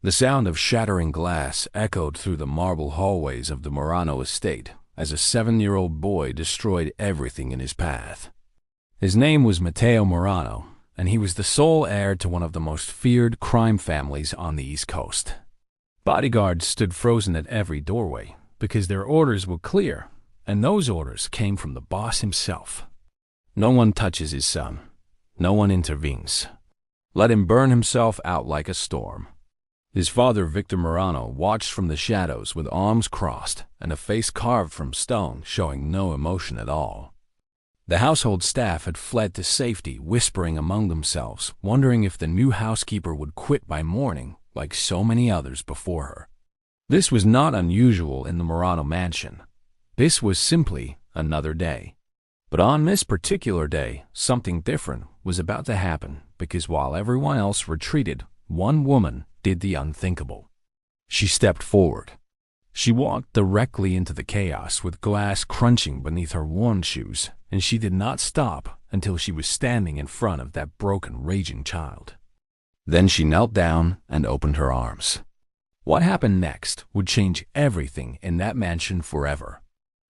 The sound of shattering glass echoed through the marble hallways of the Murano estate as a 7-year-old boy destroyed everything in his path. His name was Matteo Murano, and he was the sole heir to one of the most feared crime families on the East Coast. Bodyguards stood frozen at every doorway because their orders were clear, and those orders came from the boss himself. No one touches his son. No one intervenes. Let him burn himself out like a storm. His father, Victor Murano, watched from the shadows with arms crossed and a face carved from stone showing no emotion at all. The household staff had fled to safety, whispering among themselves, wondering if the new housekeeper would quit by morning like so many others before her. This was not unusual in the Murano mansion. This was simply another day. But on this particular day, something different was about to happen because while everyone else retreated, one woman did the unthinkable. She stepped forward. She walked directly into the chaos with glass crunching beneath her worn shoes, and she did not stop until she was standing in front of that broken, raging child. Then she knelt down and opened her arms. What happened next would change everything in that mansion forever.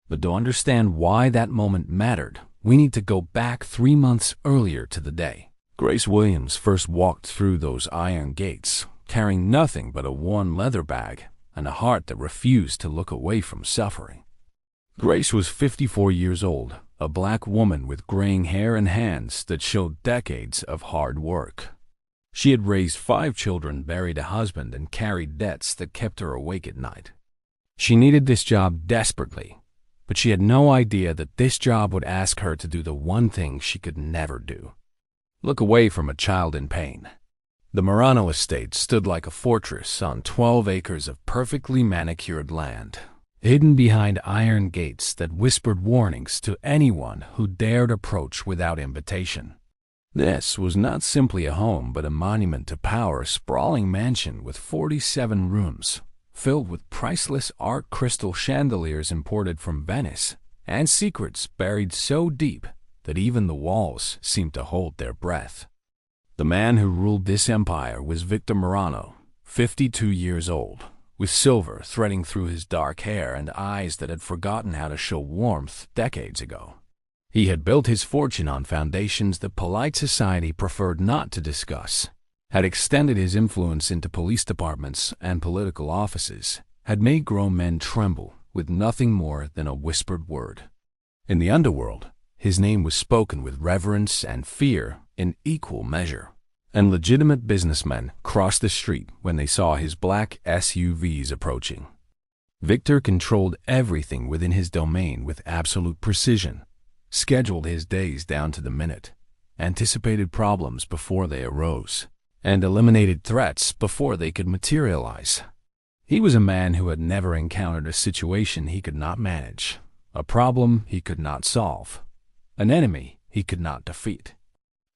But to understand why that moment mattered, we need to go back 3 months earlier to the day Grace Williams first walked through those iron gates, carrying nothing but a worn leather bag and a heart that refused to look away from suffering. Grace was 54 years old, a black woman with graying hair and hands that showed decades of hard work. She had raised 5 children, buried a husband, and carried debts that kept her awake at night. She needed this job desperately, but she had no idea that this job would ask her to do the one thing she could never do: look away from a child in pain. The Murano estate stood like a fortress on 12 acres of perfectly manicured land, hidden behind iron gates that whispered warnings to anyone who dared approach without invitation. This was not simply a home, but a monument to power, a sprawling mansion with 47 rooms, filled with priceless art crystal chandeliers imported from Venice, and secrets buried so deep that even the walls seemed to hold their breath. The man who ruled this empire was Victor Murano, 52 years old, with silver threading through his dark hair and eyes that had forgotten how to show warmth decades ago. He had built his fortune on foundations that polite society preferred not to discuss, had extended his influence into police departments and political offices, had made grown men tremble with nothing more than a whispered word. In the underworld, his name was spoken with reverence and fear in equal measure, and legitimate businessmen crossed the street when they saw his black SUVs approaching. Victor controlled everything within his domain with absolute precision, scheduled his days down to the minute, anticipated problems before they arose, and eliminated threats before they could materialize. He was a man who had never encountered a situation he could not manage, a problem he could not solve, an enemy he could not defeat.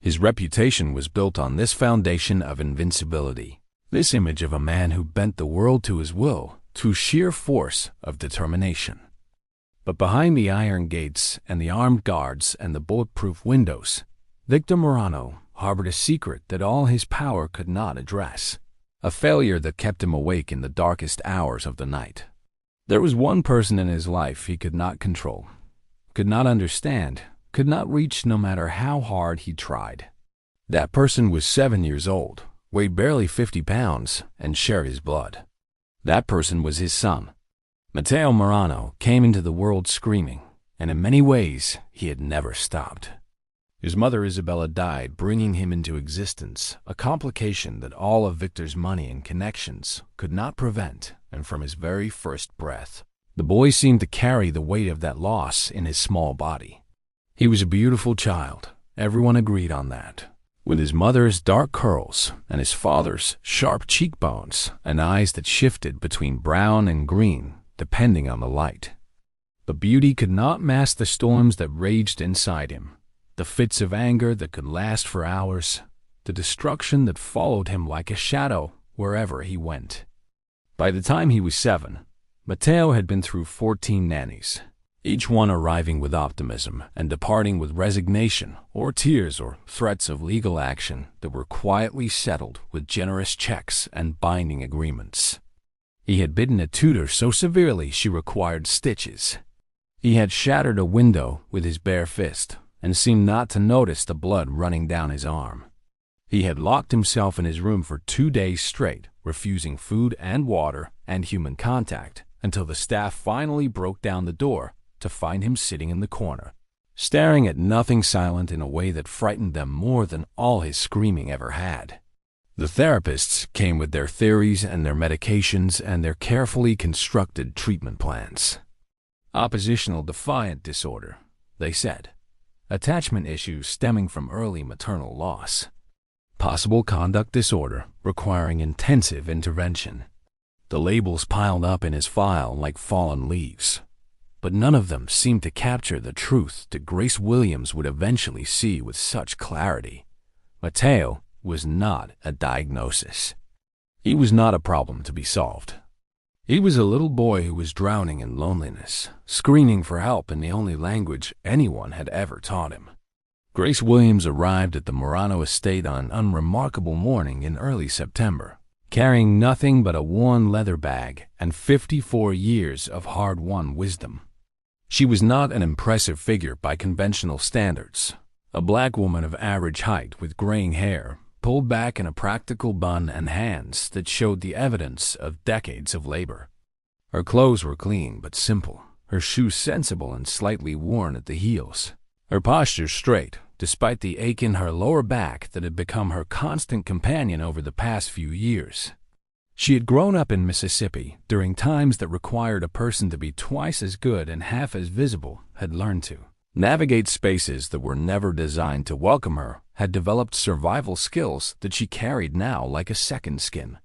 His reputation was built on this foundation of invincibility, this image of a man who bent the world to his will through sheer force of determination. But behind the iron gates and the armed guards and the bulletproof windows, Victor Murano harbored a secret that all his power could not address, a failure that kept him awake in the darkest hours of the night. There was one person in his life he could not control, could not understand, could not reach no matter how hard he tried. That person was 7 years old, weighed barely 50 pounds, and shared his blood. That person was his son. Matteo Murano came into the world screaming, and in many ways he had never stopped. His mother Isabella died, bringing him into existence, a complication that all of Victor's money and connections could not prevent, and from his very first breath, the boy seemed to carry the weight of that loss in his small body. He was a beautiful child, everyone agreed on that, with his mother's dark curls and his father's sharp cheekbones and eyes that shifted between brown and green, depending on the light. But beauty could not mask the storms that raged inside him, the fits of anger that could last for hours, the destruction that followed him like a shadow wherever he went. By the time he was 7, Matteo had been through 14 nannies. each one arriving with optimism and departing with resignation or tears or threats of legal action that were quietly settled with generous checks and binding agreements. He had bitten a tutor so severely she required stitches. He had shattered a window with his bare fist and seemed not to notice the blood running down his arm. He had locked himself in his room for 2 days straight, refusing food and water and human contact, until the staff finally broke down the door to find him sitting in the corner, staring at nothing, silent in a way that frightened them more than all his screaming ever had. The therapists came with their theories and their medications and their carefully constructed treatment plans. Oppositional defiant disorder, they said. Attachment issues stemming from early maternal loss. Possible conduct disorder requiring intensive intervention. The labels piled up in his file like fallen leaves, but none of them seemed to capture the truth that Grace Williams would eventually see with such clarity. Mateo was not a diagnosis. He was not a problem to be solved. He was a little boy who was drowning in loneliness, screaming for help in the only language anyone had ever taught him. Grace Williams arrived at the Morano estate on an unremarkable morning in early September, carrying nothing but a worn leather bag and 54 years of hard-won wisdom. She was not an impressive figure by conventional standards, a black woman of average height with graying hair, pulled back in a practical bun, and hands that showed the evidence of decades of labor. Her clothes were clean but simple, her shoes sensible and slightly worn at the heels, her posture straight, despite the ache in her lower back that had become her constant companion over the past few years. She had grown up in Mississippi during times that required a person to be twice as good and half as visible, had learned to navigate spaces that were never designed to welcome her, had developed survival skills that she carried now like a second skin.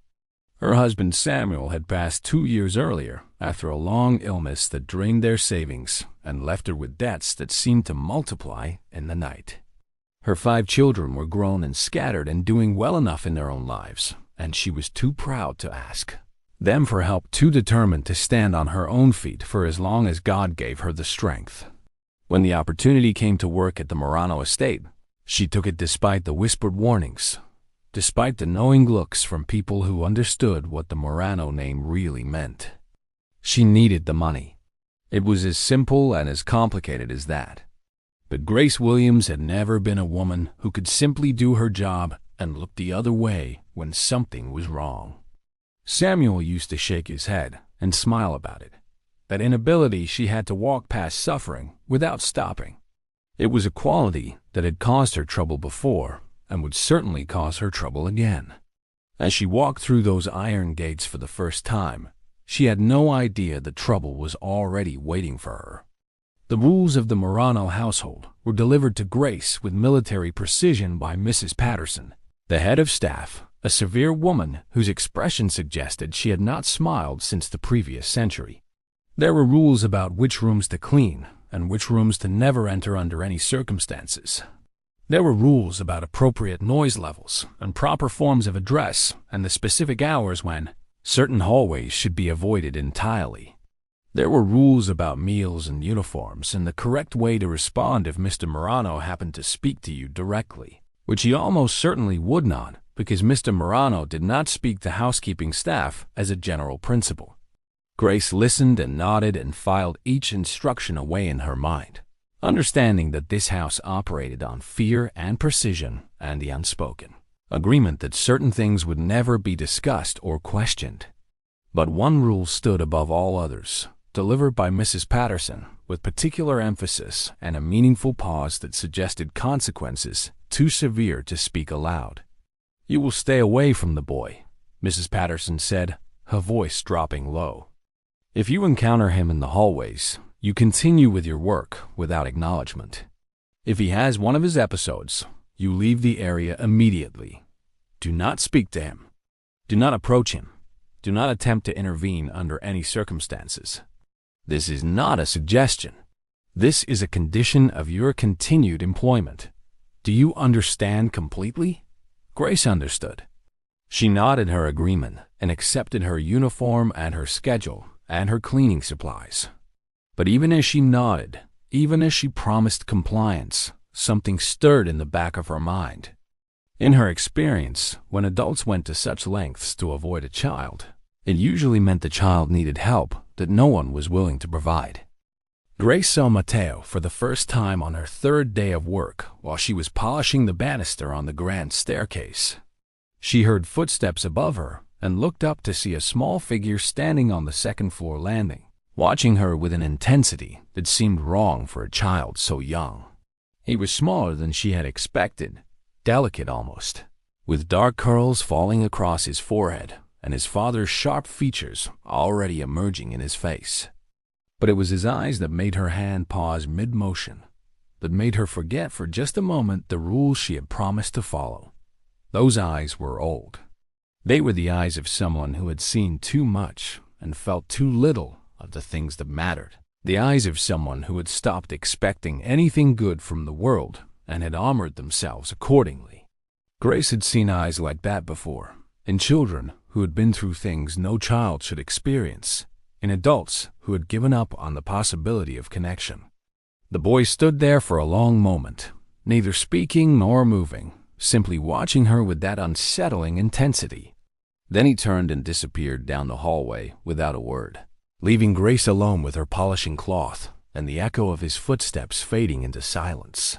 Her husband Samuel had passed 2 years earlier after a long illness that drained their savings and left her with debts that seemed to multiply in the night. Her 5 children were grown and scattered and doing well enough in their own lives, and she was too proud to ask them for help, too determined to stand on her own feet for as long as God gave her the strength. When the opportunity came to work at the Morano estate, she took it despite the whispered warnings, despite the knowing looks from people who understood what the Morano name really meant. She needed the money. It was as simple and as complicated as that. But Grace Williams had never been a woman who could simply do her job and look the other way when something was wrong. Samuel used to shake his head and smile about it. That inability she had to walk past suffering without stopping. It was a quality that had caused her trouble before and would certainly cause her trouble again. As she walked through those iron gates for the first time, she had no idea that trouble was already waiting for her. The rules of the Morano household were delivered to Grace with military precision by Mrs. Patterson, the head of staff, a severe woman whose expression suggested she had not smiled since the previous century. There were rules about which rooms to clean and which rooms to never enter under any circumstances. There were rules about appropriate noise levels and proper forms of address and the specific hours when certain hallways should be avoided entirely. There were rules about meals and uniforms and the correct way to respond if Mr. Morano happened to speak to you directly, which he almost certainly would not, because Mr. Morano did not speak to housekeeping staff as a general principle. Grace listened and nodded and filed each instruction away in her mind, understanding that this house operated on fear and precision and the unspoken agreement that certain things would never be discussed or questioned. But one rule stood above all others, delivered by Mrs. Patterson with particular emphasis and a meaningful pause that suggested consequences too severe to speak aloud. "You will stay away from the boy," Mrs. Patterson said, her voice dropping low. "If you encounter him in the hallways, you continue with your work without acknowledgement. If he has one of his episodes, you leave the area immediately. Do not speak to him. Do not approach him. Do not attempt to intervene under any circumstances. This is not a suggestion. This is a condition of your continued employment. Do you understand completely?" Grace understood. She nodded her agreement and accepted her uniform and her schedule and her cleaning supplies. But even as she nodded, even as she promised compliance, something stirred in the back of her mind. In her experience, when adults went to such lengths to avoid a child, it usually meant the child needed help that no one was willing to provide. Grace saw Mateo for the first time on her third day of work while she was polishing the banister on the grand staircase. She heard footsteps above her and looked up to see a small figure standing on the second-floor landing, watching her with an intensity that seemed wrong for a child so young. He was smaller than she had expected, delicate almost, with dark curls falling across his forehead and his father's sharp features already emerging in his face. But it was his eyes that made her hand pause mid-motion, that made her forget for just a moment the rules she had promised to follow. Those eyes were old. They were the eyes of someone who had seen too much and felt too little of the things that mattered. The eyes of someone who had stopped expecting anything good from the world and had armored themselves accordingly. Grace had seen eyes like that before, in children who had been through things no child should experience, in adults who had given up on the possibility of connection. The boy stood there for a long moment, neither speaking nor moving, simply watching her with that unsettling intensity. Then he turned and disappeared down the hallway without a word, leaving Grace alone with her polishing cloth and the echo of his footsteps fading into silence.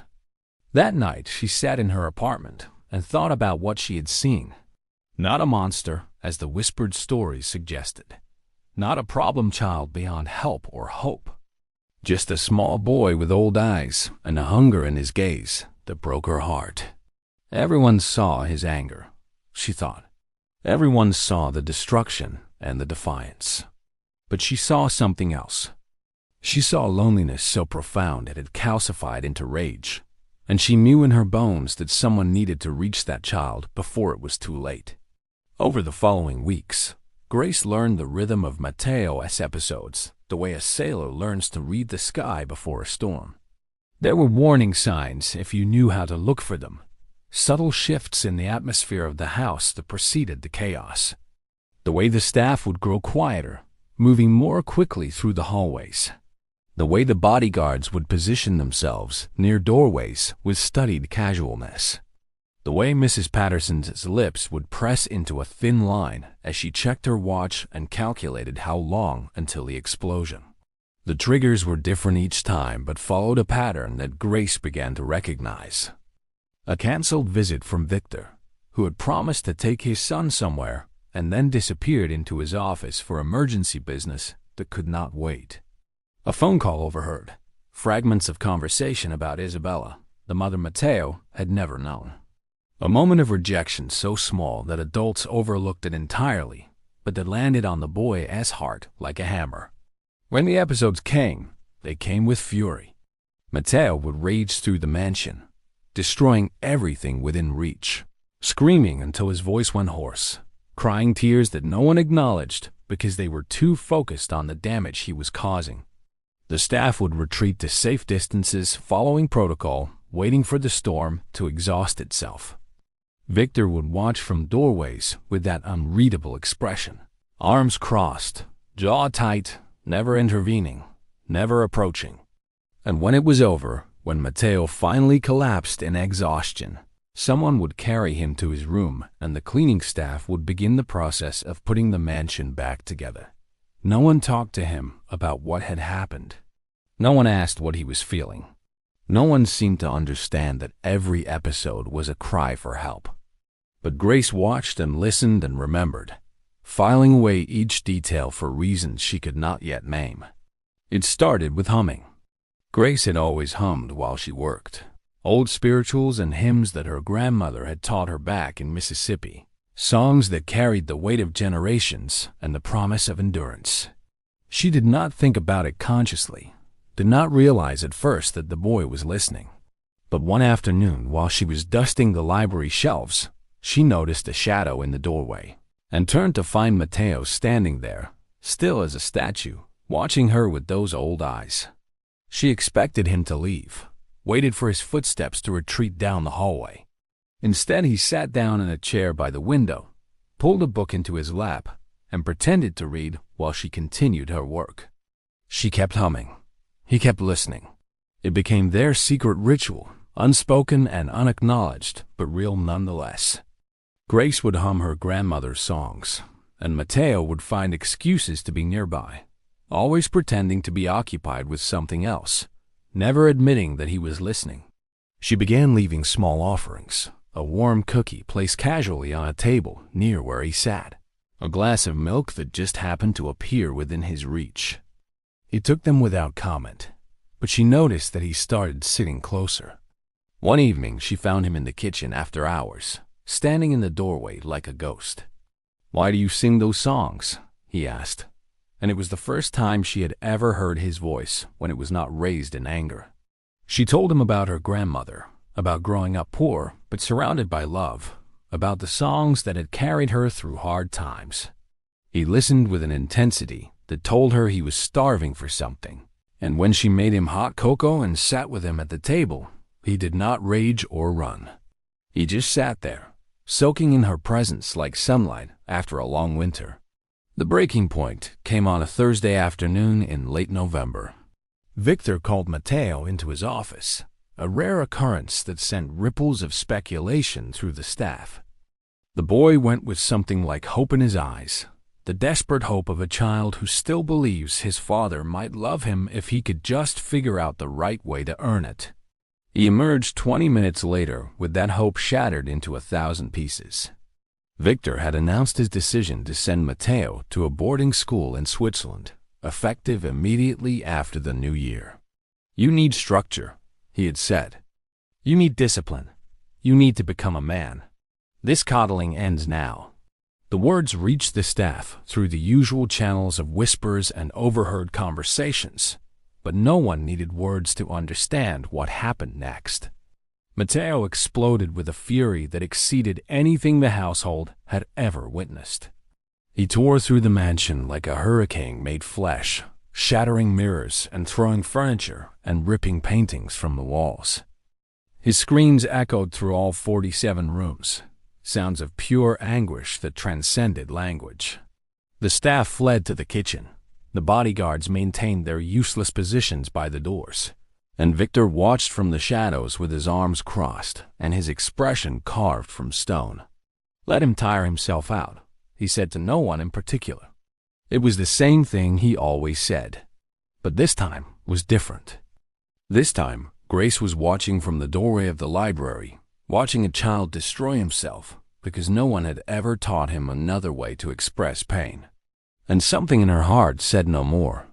That night she sat in her apartment and thought about what she had seen. Not a monster, as the whispered stories suggested. Not a problem child beyond help or hope. Just a small boy with old eyes and a hunger in his gaze that broke her heart. Everyone saw his anger, she thought. Everyone saw the destruction and the defiance. But she saw something else. She saw loneliness so profound it had calcified into rage, and she knew in her bones that someone needed to reach that child before it was too late. Over the following weeks, Grace learned the rhythm of Mateo's episodes, the way a sailor learns to read the sky before a storm. There were warning signs if you knew how to look for them, subtle shifts in the atmosphere of the house that preceded the chaos. The way the staff would grow quieter, moving more quickly through the hallways. The way the bodyguards would position themselves near doorways with studied casualness. The way Mrs. Patterson's lips would press into a thin line as she checked her watch and calculated how long until the explosion. The triggers were different each time but followed a pattern that Grace began to recognize. A canceled visit from Victor, who had promised to take his son somewhere and then disappeared into his office for emergency business that could not wait. A phone call overheard, fragments of conversation about Isabella, the mother Mateo had never known. A moment of rejection so small that adults overlooked it entirely, but that landed on the boy's heart like a hammer. When the episodes came, they came with fury. Mateo would rage through the mansion, destroying everything within reach, screaming until his voice went hoarse, crying tears that no one acknowledged because they were too focused on the damage he was causing. The staff would retreat to safe distances following protocol, waiting for the storm to exhaust itself. Victor would watch from doorways with that unreadable expression, arms crossed, jaw tight, never intervening, never approaching. And when it was over, when Mateo finally collapsed in exhaustion, someone would carry him to his room and the cleaning staff would begin the process of putting the mansion back together. No one talked to him about what had happened. No one asked what he was feeling. No one seemed to understand that every episode was a cry for help. But Grace watched and listened and remembered, filing away each detail for reasons she could not yet name. It started with humming. Grace had always hummed while she worked, old spirituals and hymns that her grandmother had taught her back in Mississippi, songs that carried the weight of generations and the promise of endurance. She did not think about it consciously, did not realize at first that the boy was listening. But one afternoon, while she was dusting the library shelves, she noticed a shadow in the doorway and turned to find Mateo standing there, still as a statue, watching her with those old eyes. She expected him to leave, waited for his footsteps to retreat down the hallway. Instead, he sat down in a chair by the window, pulled a book into his lap, and pretended to read while she continued her work. She kept humming, He kept listening. It became their secret ritual, unspoken and unacknowledged, but real nonetheless. Grace would hum her grandmother's songs, and Mateo would find excuses to be nearby, always pretending to be occupied with something else, never admitting that he was listening. She began leaving small offerings, a warm cookie placed casually on a table near where he sat, a glass of milk that just happened to appear within his reach. He took them without comment, but she noticed that he started sitting closer. One evening, she found him in the kitchen after hours, standing in the doorway like a ghost. "Why do you sing those songs?" he asked, and it was the first time she had ever heard his voice when it was not raised in anger. She told him about her grandmother, about growing up poor but surrounded by love, about the songs that had carried her through hard times. He listened with an intensity that told her he was starving for something, and when she made him hot cocoa and sat with him at the table, he did not rage or run. He just sat there, soaking in her presence like sunlight after a long winter. The breaking point came on a Thursday afternoon in late November. Victor called Mateo into his office, a rare occurrence that sent ripples of speculation through the staff. The boy went with something like hope in his eyes, the desperate hope of a child who still believes his father might love him if he could just figure out the right way to earn it. He emerged 20 minutes later with that hope shattered into 1,000 pieces. Victor had announced his decision to send Mateo to a boarding school in Switzerland, effective immediately after the new year. "You need structure," he had said. "You need discipline. You need to become a man. This coddling ends now." The words reached the staff through the usual channels of whispers and overheard conversations, but no one needed words to understand what happened next. Mateo exploded with a fury that exceeded anything the household had ever witnessed. He tore through the mansion like a hurricane made flesh, shattering mirrors and throwing furniture and ripping paintings from the walls. His screams echoed through all 47 rooms, sounds of pure anguish that transcended language. The staff fled to the kitchen. The bodyguards maintained their useless positions by the doors, and Victor watched from the shadows with his arms crossed and his expression carved from stone. "Let him tire himself out," he said to no one in particular. It was the same thing he always said, but this time was different. This time, Grace was watching from the doorway of the library, watching a child destroy himself because no one had ever taught him another way to express pain. And something in her heart said no more.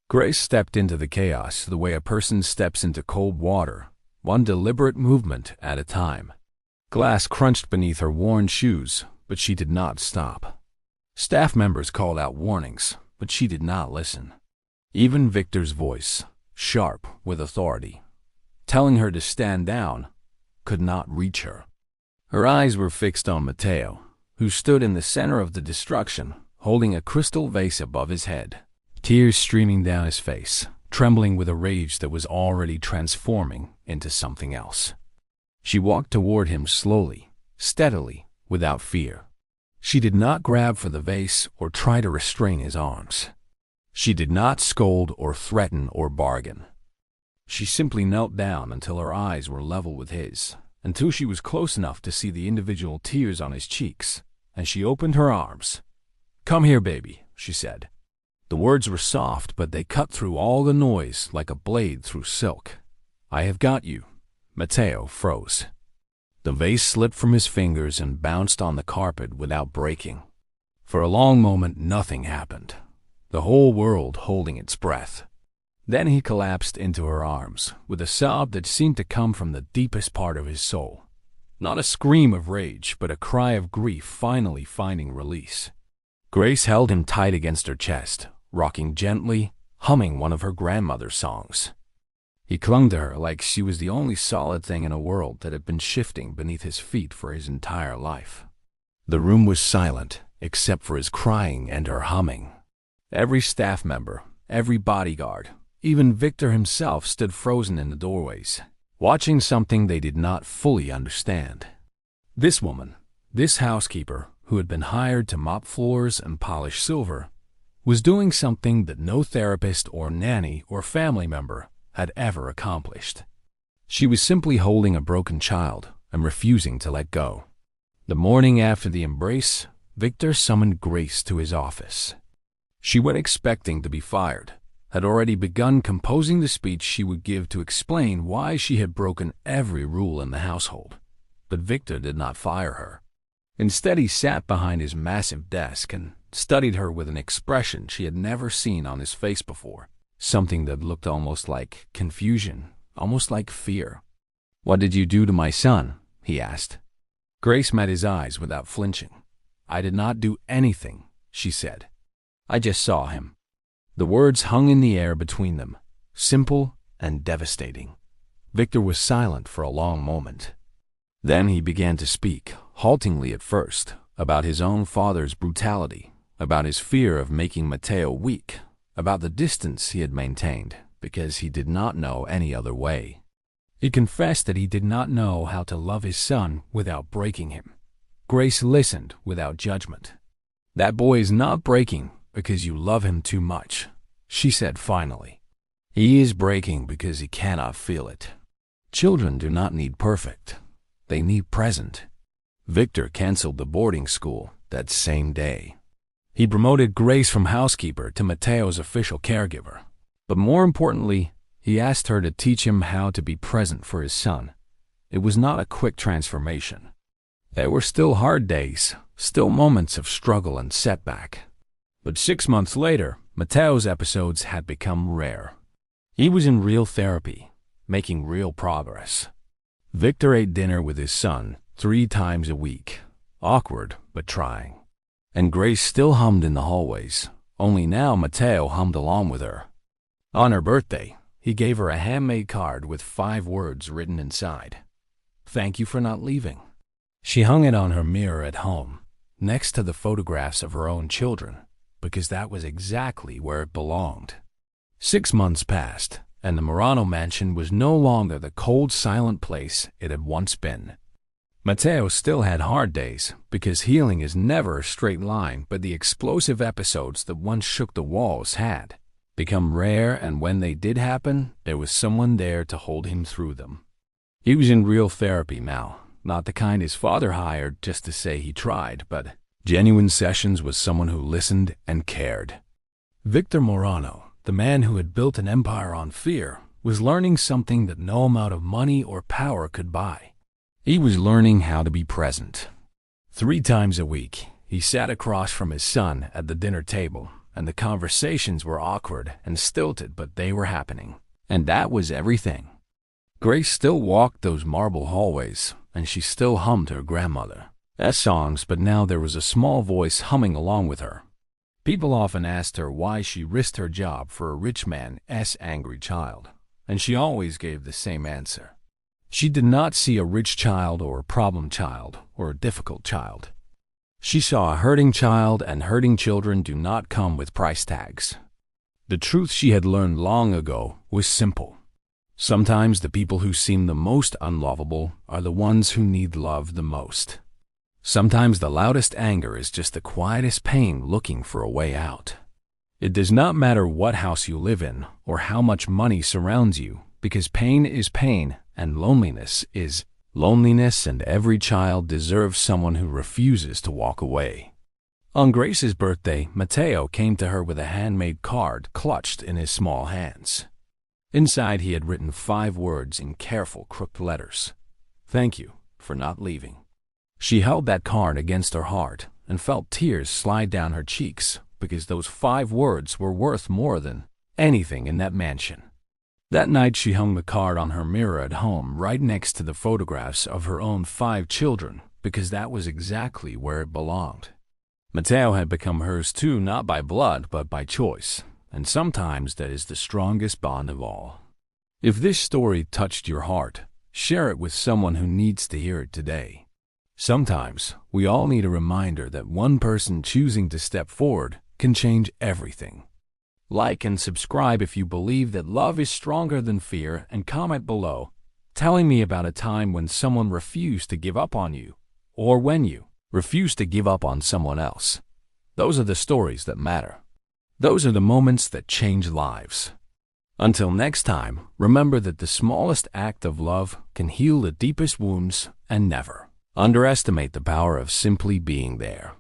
Grace stepped into the chaos the way a person steps into cold water, one deliberate movement at a time. Glass crunched beneath her worn shoes, but she did not stop. Staff members called out warnings, but she did not listen. Even Victor's voice, sharp with authority, telling her to stand down, could not reach her. Her eyes were fixed on Mateo, who stood in the center of the destruction, holding a crystal vase above his head, tears streaming down his face, trembling with a rage that was already transforming into something else. She walked toward him slowly, steadily, without fear. She did not grab for the vase or try to restrain his arms. She did not scold or threaten or bargain. She simply knelt down until her eyes were level with his, until she was close enough to see the individual tears on his cheeks, and she opened her arms. "Come here, baby," she said. The words were soft, but they cut through all the noise like a blade through silk. "I have got you." Mateo froze. The vase slipped from his fingers and bounced on the carpet without breaking. For a long moment, nothing happened, the whole world holding its breath. Then he collapsed into her arms with a sob that seemed to come from the deepest part of his soul. Not a scream of rage, but a cry of grief finally finding release. Grace held him tight against her chest, rocking gently, humming one of her grandmother's songs. He clung to her like she was the only solid thing in a world that had been shifting beneath his feet for his entire life. The room was silent, except for his crying and her humming. Every staff member, every bodyguard, even Victor himself stood frozen in the doorways, watching something they did not fully understand. This woman, this housekeeper, who had been hired to mop floors and polish silver, was doing something that no therapist or nanny or family member had ever accomplished. She was simply holding a broken child and refusing to let go. The morning after the embrace, Victor summoned Grace to his office. She went expecting to be fired, had already begun composing the speech she would give to explain why she had broken every rule in the household. But Victor did not fire her. Instead, he sat behind his massive desk and studied her with an expression she had never seen on his face before, something that looked almost like confusion, almost like fear. "What did you do to my son?" he asked. Grace met his eyes without flinching. "I did not do anything," she said. "I just saw him." The words hung in the air between them, simple and devastating. Victor was silent for a long moment. Then he began to speak, haltingly at first, about his own father's brutality, about his fear of making Matteo weak, about the distance he had maintained because he did not know any other way. He confessed that he did not know how to love his son without breaking him. Grace listened without judgment. "That boy is not breaking because you love him too much," she said finally. "He is breaking because he cannot feel it. Children do not need perfect. They need present." Victor canceled the boarding school that same day. He promoted Grace from housekeeper to Matteo's official caregiver. But more importantly, he asked her to teach him how to be present for his son. It was not a quick transformation. There were still hard days, still moments of struggle and setback. But 6 months later, Matteo's episodes had become rare. He was in real therapy, making real progress. Victor ate dinner with his son 3 times a week, awkward but trying. And Grace still hummed in the hallways, only now Matteo hummed along with her. On her birthday, he gave her a handmade card with 5 words written inside. "Thank you for not leaving." She hung it on her mirror at home, next to the photographs of her own children, because that was exactly where it belonged. 6 months passed, and the Murano mansion was no longer the cold, silent place it had once been. Matteo still had hard days, because healing is never a straight line, but the explosive episodes that once shook the walls had become rare, and when they did happen, there was someone there to hold him through them. He was in real therapy now, not the kind his father hired just to say he tried, but genuine sessions with someone who listened and cared. Victor Murano, the man who had built an empire on fear, was learning something that no amount of money or power could buy. He was learning how to be present. 3 times a week, he sat across from his son at the dinner table, and the conversations were awkward and stilted, but they were happening. And that was everything. Grace still walked those marble hallways, and she still hummed her grandmother's songs, but now there was a small voice humming along with her. People often asked her why she risked her job for a rich man's angry child, and she always gave the same answer. She did not see a rich child or a problem child or a difficult child. She saw a hurting child, and hurting children do not come with price tags. The truth she had learned long ago was simple. Sometimes the people who seem the most unlovable are the ones who need love the most. Sometimes the loudest anger is just the quietest pain looking for a way out. It does not matter what house you live in or how much money surrounds you, because pain is pain and loneliness is loneliness, and every child deserves someone who refuses to walk away. On Grace's birthday, Matteo came to her with a handmade card clutched in his small hands. Inside he had written 5 words in careful crooked letters. "Thank you for not leaving." She held that card against her heart and felt tears slide down her cheeks, because those 5 words were worth more than anything in that mansion. That night she hung the card on her mirror at home right next to the photographs of her own 5 children, because that was exactly where it belonged. Matteo had become hers too, not by blood but by choice, and sometimes that is the strongest bond of all. If this story touched your heart, share it with someone who needs to hear it today. Sometimes we all need a reminder that one person choosing to step forward can change everything. Like and subscribe if you believe that love is stronger than fear, and comment below telling me about a time when someone refused to give up on you, or when you refused to give up on someone else. Those are the stories that matter. Those are the moments that change lives. Until next time, remember that the smallest act of love can heal the deepest wounds, and never underestimate the power of simply being there.